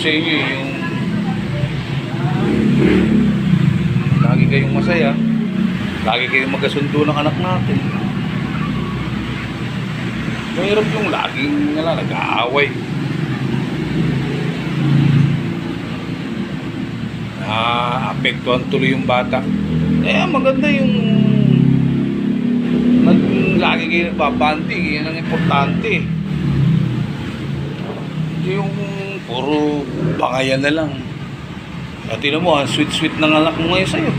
sa inyo yung lagi kayong masaya, lagi kayong magkasundo ng anak natin. Mahirap yung laging nag-aaway. Apektuhan tuloy yung bata. Maganda yung lagi kayo nagbabanding. Yan ang importante. Hindi yung puro bangayan na lang. At tinan mo, ang sweet-sweet ng anak mo ngayon sa'yo.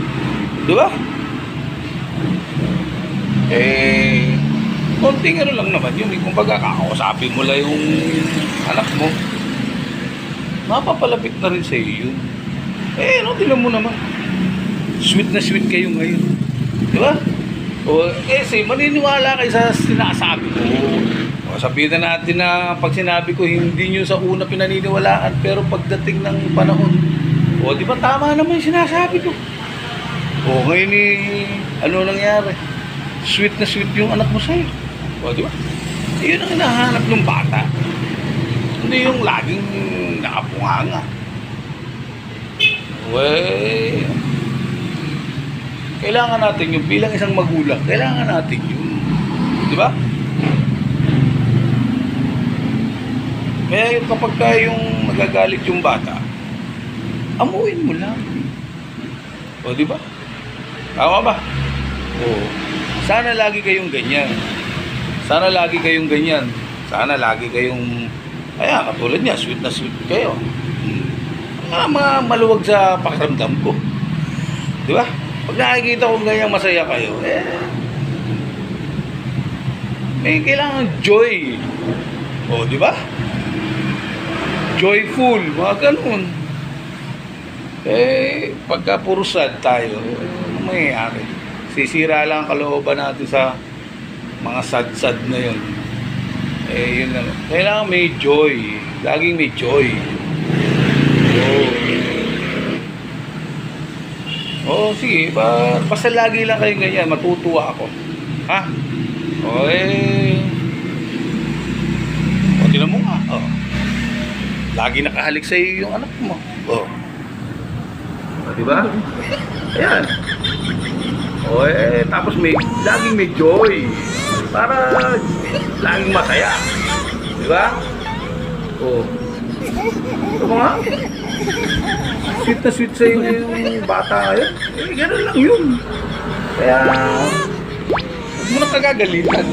Di ba? Konting ano lang naman yun. Kung baga, kakausapin mo lang yung anak mo, mapapalapit na rin sa'yo yun. Tinan mo naman. Sweet na sweet kayo ngayon. Di ba? Maniniwala kayo sa sinasabi ko. Sabihin na natin na pag sinabi ko, hindi nyo sa una pinaniniwalaan, pero pagdating ng panahon, di ba tama naman yung sinasabi ko? Ngayon ano nangyari? Sweet na sweet yung anak mo sa'yo. Di ba? Yun ang hinahanap ng bata. Hindi yung laging nakapunganga. Kailangan natin yung bilang isang magulang. Kailangan natin yun. Di ba? Kaya yung kapag yung nagagalit yung bata, amuin mo lang. Di ba? Tama ba? Sana lagi kayong ganyan. Sana lagi kayong ganyan. Sana lagi kayong, katulad niya, sweet na sweet kayo. Mga maluwag sa pakiramdam ko. Di ba? Pag nakikita kong ganyang masaya kayo, may kailangan joy. Di ba? Joyful, mga ganun. Pagka puro sad tayo, ano mangyayari? Sisira lang ang kalooban natin sa mga sad-sad na yun. Yun lang. Kailangan may joy. Laging may joy. Sige. Basta lagi lang kayong ganyan. Matutuwa ako. Ha? Tinan mo nga. Lagi nakahalik sa iyo yung anak mo. Diba? Ayan. Tapos laging may joy. Para laging masaya. Diba? Ito nga. Sweet na sweet sa iyo yung bata ngayon. Gano'n lang yun. Kaya, huwag mo nang kagagalitan.